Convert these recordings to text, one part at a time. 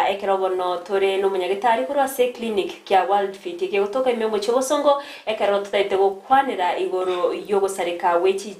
mpaka ekerobono tore no munyagitari kuro se clinic kya Worldfit ke gutoka imemo chobosongo ekero tutaite gukwanira igoro yogosareka wechi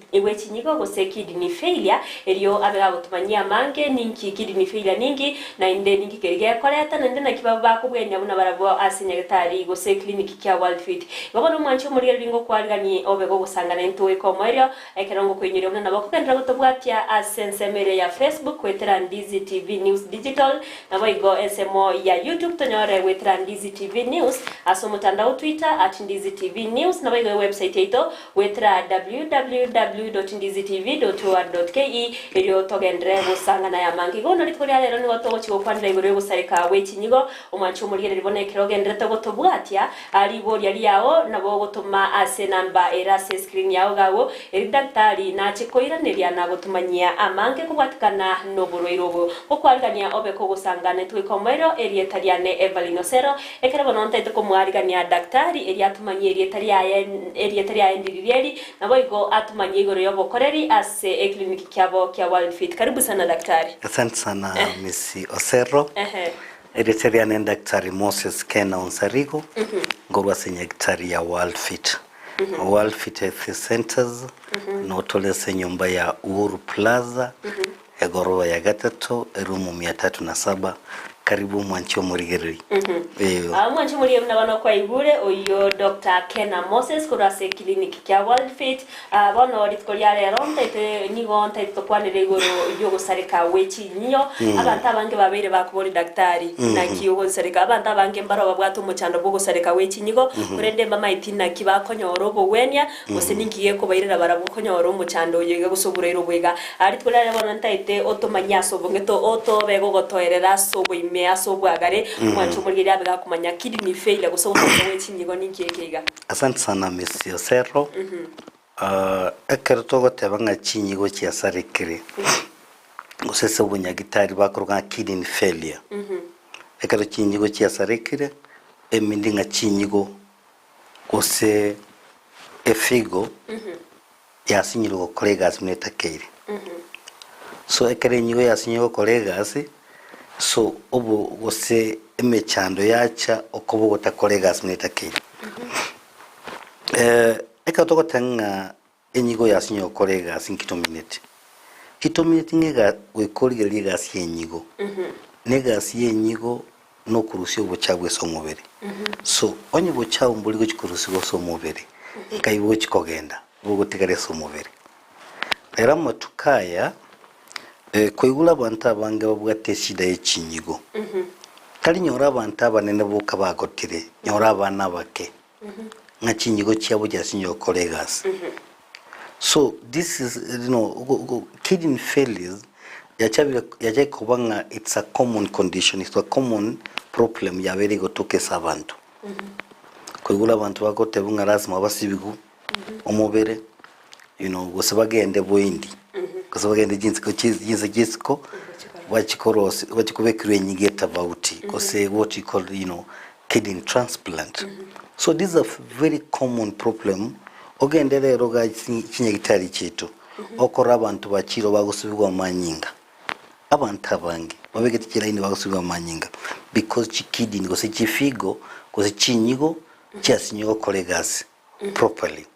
nyigo gose kidney failure eriyo abega gutumanyia mange ninki kidney failure ningi na inde ninki kerige koreta nende na kibaba kubwenya buna barabo asinyagitari gose clinic kya Worldfit babono mwancho muri ringo kwarigani obego gusangana into ikomorio ekerongo kwinyira muna nabo kukendera gutobwatia asensemere ya Facebook kwetera Ndizi TV News Digital na boigo SMO ya YouTube tonyore wetera Ndizi TV News aso mutandao Twitter @Ndizi TV News na boigo website yeto wetera www.ndizitv.org.ke eriyo togendre gusangana ya mangi gono litkoria lero ni gotogo chigo kwandira igoro gusareka wechinyigo omwancho muri ribone kirogendera togotobwatia ali bori ali yao nabo gotuma ase namba erase screen yao gawo eridaktari na chikoiraneria na gotumanyia amange kubwatikana no boroirogo okwalgania obeko gusangana twikomero erietariane Evelyn Osero ekerabo nontaite kumwarigania daktari eriatumanyia erietaria endiririeri nabo igo atumanyia igoro yobokoreri ase clinic kyabo kya Worldfit. Karibu sana daktari. Asante sana Miss Osero. Erietariane daktari Moses Kena Onsarigo ngorwa senyagitari ya Worldfit. Worldfit Health Centers notolese nyumba ya Uhuru Plaza egorowa ya gatatu erumu 307 karibu mwancho murigeri. Mwancho muri mnabano kwa igure oyo Dr. Kena Moses kurase clinic kya Worldfit bono litkoria lero ntaite nigo ntaite kwanire igoro yogo sareka wechi nyo abantu abange babere bakubori daktari na kiyogo sareka abantu abange mbaro babwato muchando bogo sareka wechi nyigo kurende mama itina kibakonyoro bo wenya museningiye ko bayirira barabukonyoro muchando yega gusubura irobwega litkoria lero ntaite otomanya sobongeto oto bego gotoerera sobo aso bwagare mwancho muri abega kumanya kidney failure gusoboka wechi nyigo ninkekega. Asante sana Miss Osero. Ekero togotebanga chinyigo chia sarekire gusese bunyagitari bakoruga kidney failure. Ekero chinyigo chia sarekire emindinga chinyigo gose efigo yasinyiro kolegas mnetakere. So ekere nyigo yasinyigo kolegas so obo gose emechando yacha okobo gotakolegas mnetakere. Ekato tanga enyigo yasinyo kolegas inkitominate. Kitominate ngega wekorigeri gas yenyigo. Negas yenyigo no kurusyo bochagwe so mubere. So onye bochawo mbuli gochikurusyo so mubere. Kaibo chikogenda bogotigare so mubere. Era matukaya koigula banta bange babwate shida y'echinyigo. Kali nyora abantu abanene boka bagotire nyora abana bake. Nga chinyigo cyabo jasinyo kolegas. So this is kidney failures yacha kubanga it's a common condition, it's a common problem ya beri gotoke sabantu. Koigula abantu bagote bunga lazima basibigu omubere gosabagende boindi. Kosabagende jinsko wachikubekirwe nyigeta bauti kose what you call kidney transplant. So this is a very common problem. Ogende rero ga chinyagitari chetu okora abantu bachiro bagusubirwa manyinga abantu abange babegetikira ine bagusubirwa manyinga because kidney gose chifigo gose chinyigo chasinyo kolegas properly.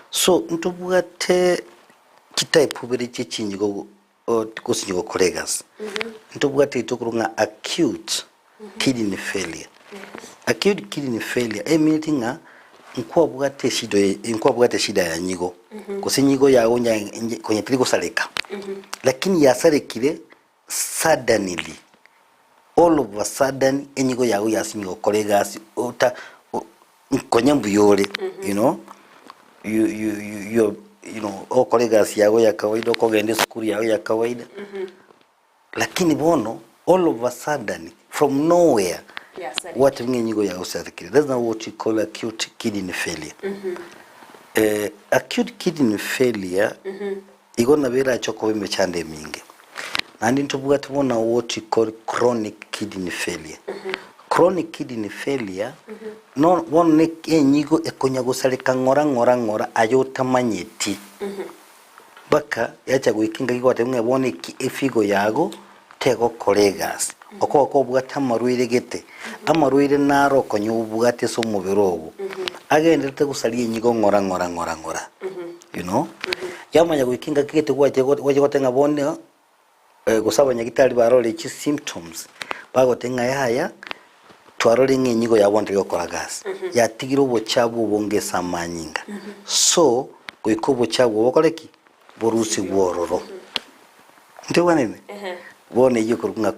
So ntubwate type bere chinyigo kusinyo kolegas ntubwate itokurunga acute kidney failure. Acute kidney failure meaning nkwabwate shida ya nyigo kose nyigo yawo kwenye tili saleka lakini yasarekire suddenly all of a sudden enyigo yawo yasinyo kolegas ota kwenye mbuyole o kolegas yawo ya kawaida kogende skuru yawo ya kawaida lakini bono all of a sudden from nowhere what nyigo yawo sarekire. That's not what you call acute kidney failure. Acute kidney failure igona bera choko bimechande mingi nandi ntubwa tubona what you call chronic kidney failure. Chronic kidney failure no one enyigo ekonya gusareka ngora ayota manyeti baka yacha guikinga igwate mwe bone efigo yago tego kolegas okoko bwata amarwire gete amarwire naro konyo bwate so mubirogo agendete gusalia enyigo ngora you know yamanya gukinga kigete gwaje gotenga bone gusaba nyagitari barole chi symptoms bagotenga yaya twarole ngenyigo yabonde gokora gas yatigiro bochabu bongesa amanyinga so goiko bochabu bokoreki borusi gwororo ntiwanene bone yikorunga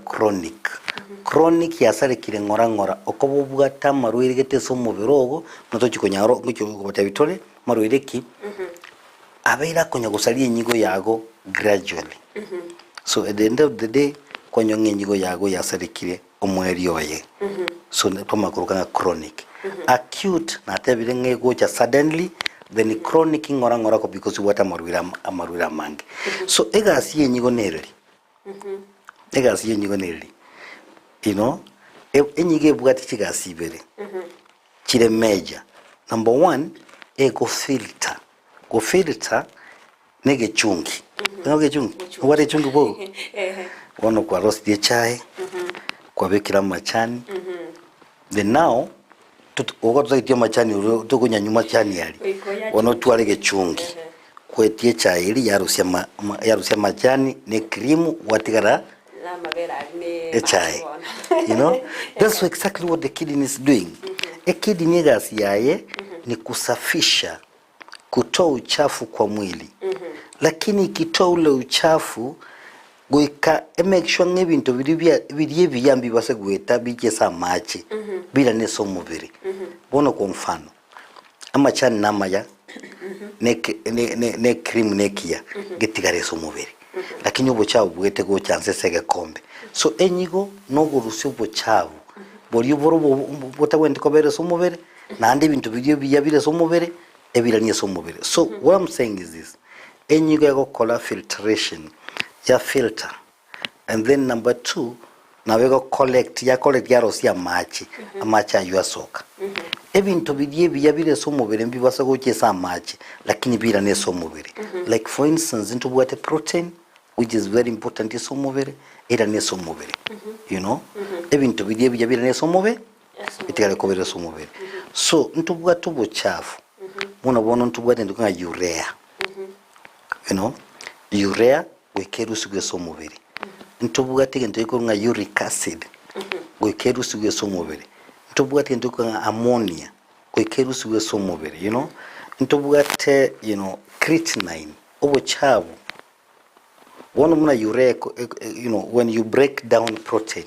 chronic yasarekire ngora okobo bwata marwire gete so mubirogo notochiko nyaro ngicyo gotabitole marwire ki abeira konya gusalia enyigo yago gradually so at the end of the day konyo ngenyigo yago yasarekire omweri oye so pama kurukanga chronic acute na tebire ngegocha suddenly then chronic ngora ko because wata marwira mange so egasi enyigo nereri egasi enyigo nereri you know enyige bwati chigasi ibere chire major number 1 ego filter go filter nege chungi nege chungi wale chungi bo wono kwa roast ya chai kwa bekira machani then now ogotoitie machani tukunya nyuma chani yali wono twalege chungi kwetie chai ili yarusia machani ne cream watigara la mabera ne chai you know that's exactly what the kidney is doing a kidney gas yaye ni kusafisha kutoa uchafu kwa mwili lakini ikitoa ule uchafu goika make sure ngebintu biriye biyambi base gweta bigesa machi bila neso mubiri bono kwa mfano amachani namaya ne cream nekia getigare so mubiri lakini ubochabu bwete go chance sege kombe so enyigo no gurusi ubochabu bori boro botawende kobere so mubiri nandi bintu biriye biyabire so mubiri ebiranye so mubiri so what I'm saying is this enyigo yago kola filtration ya filter and then number 2 nawego collect yaros ya machi amachi aywa soka ebintu bidiye biyabire so mubiri mbibasa gochesa machi lakini bira ne so mubiri like for instance into what a protein which is very important so mubiri era ne so mubiri you know ebintu bidiye biyabire ne so mubiri itigale kobere so mubiri so into bwa tubo chafu muna bono into bwa ndiko nga urea you know urea wekerusi gwe so mubiri ntubuga tege ndiko nga uric acid wekerusi gwe so mubiri ntubuga tege ndiko nga ammonia wekerusi gwe so mubiri you know ntubuga te you know creatinine obo chabu wono muna urea you know when you break down protein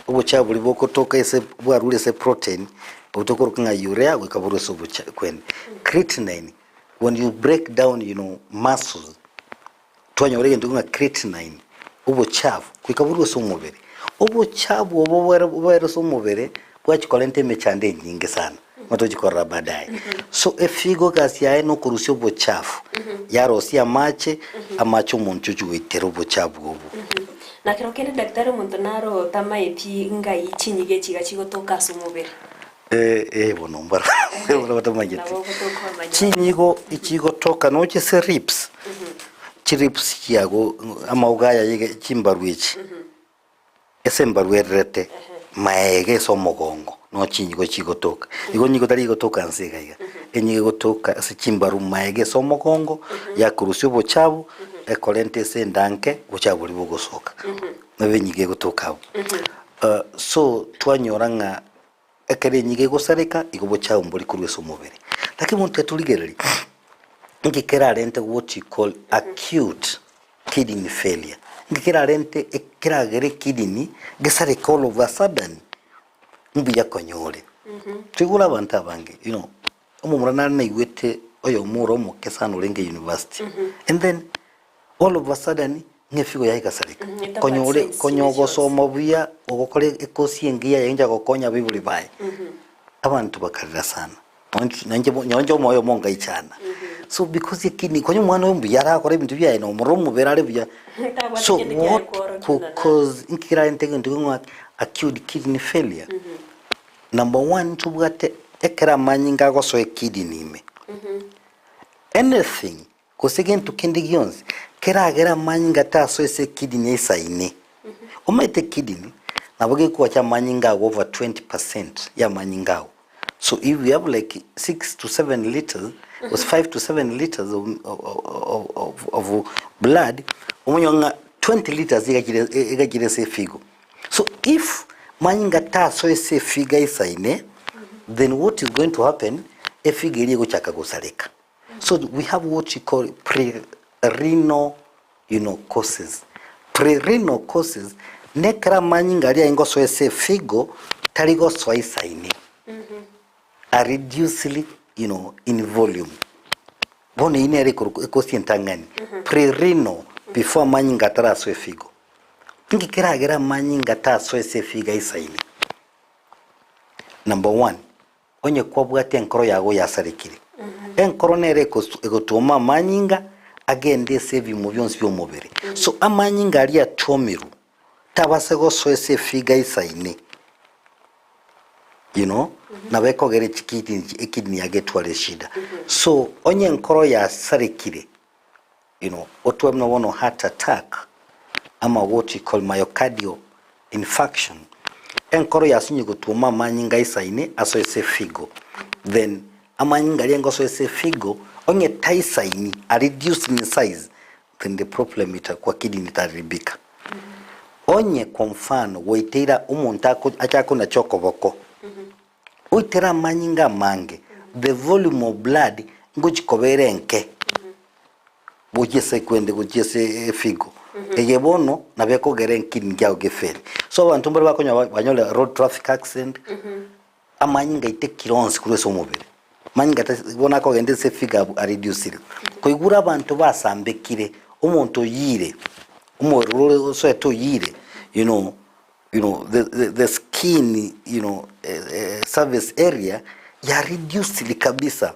obo chabu liboko toka ese bwarule se protein utokoro nga urea wekaburu so kwen creatinine when you break down you know muscles twanyorege ndunga creatinine ubo chafu kwikaburu so mubere ubo chabu obo so mubere bwachikolente mechande nyingi sana matojikora baadaye so efigo kasi yae no kurusyo ubo chafu yarosia mache amacho munchuchu witero ubo chabu ubo na kirokene daktari muntu naro tamaiti ngai chinyige chiga chigotoka so mubere bono mbara batamageti chinyigo ichigo toka noche se rips chirips yago amaugaya yige chimbarwichi ese mbarwerete maege so mogongo no chinyigo chigo toka igo nyigo tari go toka nsega iga enyigo toka se chimbaru maege so mogongo yakurusyo bochabu ekolente se ndanke bochabu libugo soka nabe nyige go toka so twanyoranga ekere nyige gosareka igobo cha umboli kurwe so mubere lakini muntu yatuligereri ngikera rente what you call acute kidney failure ngikera rente ekera gere kidney gesare all of a sudden mbiya konyore tigula banta bange you know umumurana na igwete oyo muro mu kesano lenge university and then all of a sudden ngefigo yaika sarika konyogo somo buya ogokore ekosiengia yenja gokonya bibuli baye abantu bakarira sana nanje moyo monga ichana so because kidney konyo mwana wembu yara akore bintu byaye no muromu berare bya so what because inkira intege ndingo acute kidney failure number 1 tubwate ekera manyinga goso ekidney me anything kosegen tukindegyons keragera manyinga taso ese kidney isaine umaite kidney Naboge kwa cha manyinga over 20% ya manyinga. So if we have like 6 to 7 liters, was 5 to 7 liters of blood, umunyo 20 liters igajire se figo. So if manyinga ta so ese figa isaine, then what is going to happen? A figa iri guchaka gusareka. So we have what you call pre-renal, causes. Pre-renal causes nekra manyinga ria ingo so ese figo taligo so isaine. Are reduced, in volume. Bone ine rekosi entangani. Pre-renal before manyinga tara so figo. Ngi kira manyinga ta so ese figa isaine. Number 1, onye kwabwate enkoro yago yasarikire. Enkoro nere egotuma manyinga agende sevi mu byonsi by'omubiri. So amanyinga ali atomiru tabasego so ese figa isaine. Na beko gere kidney yagetwale shida. So onye enkoro yasarikire, otwe mno heart attack ama what you call myocardial infarction. Enkoro yasinye gutuma manyinga isaine aso ese figo. Then amanyinga liengo so ese figo onye taisaini are reduced in size, then the problem itakuwa kidney itaribika. Onye kwa mfano waitira umuntu achako na chokoboko. Uitira manyinga mange, the volume of blood ngochikobere enke. Bujese kwende bujese figo. Egebono na beko gere kidney yao geferi. So abantu mbere bakonya banyola road traffic accident. Amanyinga ite kironsi kureso mubiri. Manyinga bona ko gende se figa a reduce. Koigura abantu basambekire umuntu yire. Umururo so eto yire. The skin, service area ya reduced kabisa.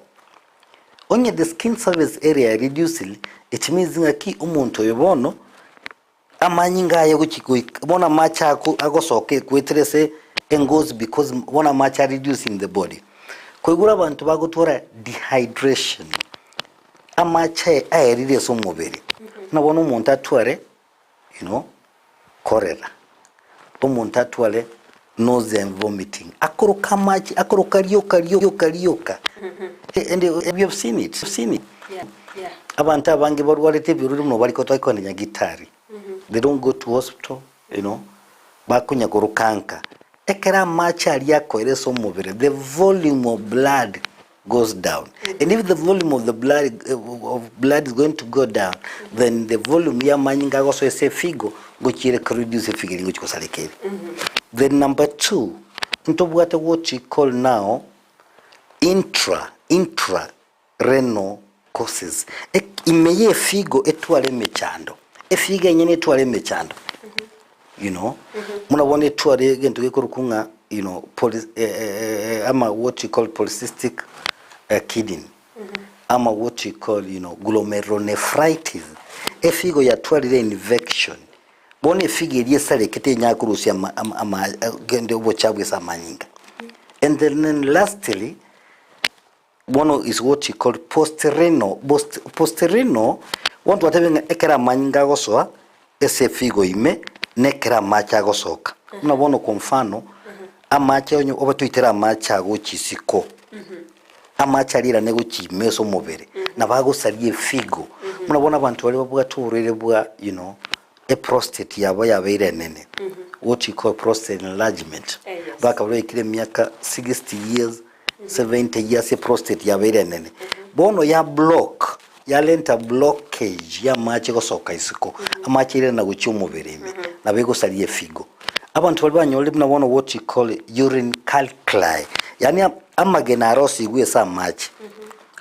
Onye the skin service area reduced, it means ngaki umuntu yobono amanyinga ayo guchiko bona macha agosoke kwetrese engoes because bona macha reducing the body. Koigura abantu bagotora dehydration. Amacha ayerire so mubiri. Nabona umuntu atware, cholera. Umuntu atware nausea and vomiting. Akoroka machi, akoroka ryoka. And we have seen it. Yeah. Abantu abange barwarete biruri no bariko twakonenya gitari. They don't go to hospital, bakunya kurukanka. Ekera machi ali yakoereso mubiri. The volume of blood goes down. And if the volume of the blood is going to go down, then the volume ya manyinga also ese figo gochire reduce figo ngochiko salekere. Then number 2, ntobwate what you call now intra-renal causes. Imeye figo etwale mechando. Efiga nyene etwale mechando. Munabone etwale gento gekurukunga, ama what you call polycystic kidney. Ama what you call, glomerulonephritis. Efigo ya twale infection. Bone figa yesale kete nyakurusi ama gende obochabwe samanyinga. And then lastly, one is what you call post-renal. Post-renal, want whatever ekera manyinga gosoa, ese figo ime, nekera macha gosoka. Unabono kwa mfano, amacha onyo obatuitera macha gochisiko. Amacha lira nego chimeso mobere. Na bago salie figo. Unabona abantu wale babuga tuurere bwa, a prostate yabo yabeire nene. What you call prostate enlargement. Baka wale ikile miaka 60 years, 70 years, a prostate yabeire nene. Bono ya block, ya lenta blockage ya machi gosoka isiko. Amachi ile na guchumu bereme. Na bego salie figo. Abantu wale banyole mnabona what you call urine calculi. Yani amagena arosi igwe sa machi.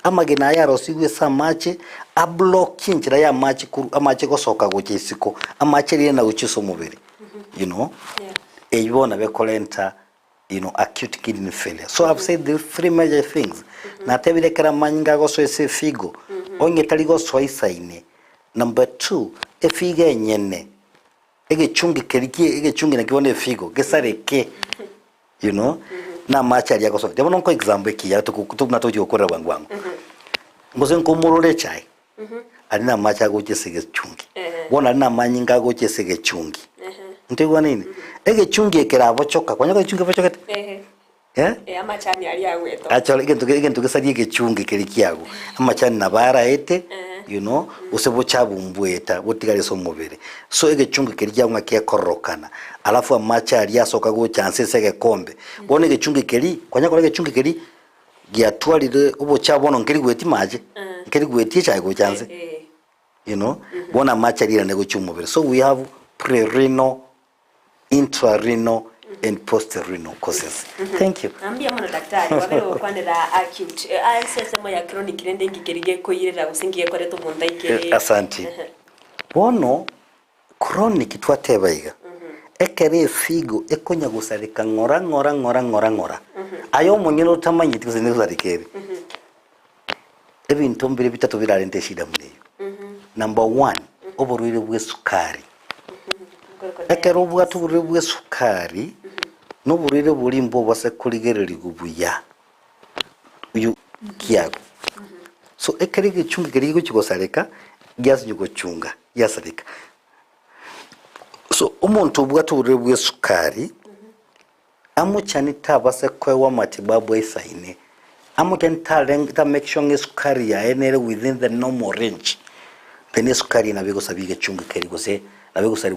Amagena ya arosi igwe sa machi. A block chinchira ya machi amachi gosoka guchisiko. Amachi ile na guchiso mubiri. Eyibona bekolenta, acute kidney failure. So I've said the 3 major things. Na tebile kera manyinga goso ese figo. Onye taligo so isaine. Number 2, efiga enyene. Ege chungi na kibone figo. Gesareke. Na macha ali yagoso. Demo nonko example ki ya tukuna toji okora bangwangu. Ngoze nkomurole chai. Alina macha goche sege chungi. Bona alina manyinga goche sege chungi. ntegwa nini egechungi ekerabochoka kwanya gechungi bochokete amachani ali agweto actually gento gesarie gechungi kerikiago amachani nabara ete you know usebochabumbweta botigale so mubere so egechungi kerikiago ngakia korokana alafu amacha ali asoka go chance sege kombe bone egechungi keri kwanya kore egechungi keri giatwalire obochabono ngeri gweti maje ngeri gweti cha go chance you know bona macha ali nego chumubere so we have pre-renal, intra-renal and post-renal causes. Thank you. Ambia mwana daktari wabere okwanera acute sesemo ya chronic rende ngikerige koyirira gusingiye koreto munda ikere. Asante. Bono chronic twatebaiga ekere figo ekonya gusarika ngora ayo munyino tamanyiti kuzene gusarikere ebintu mbere bitatu birarente shida muneyo. Number 1 oborwire bwe sukari. Ekero bwatu bwe sukari no burire buri mbo base kurigerera gubuya uyu kiyago so ekere gicunga geri gukigosareka gyas nyugochunga yasareka so umuntu bwatu buri bwe sukari amuchani tabase kwewa matibabu esaine amuchani ta make sure sukari ya enere within the normal range then sukari na bigo sabige chunga keri gose na bigo sari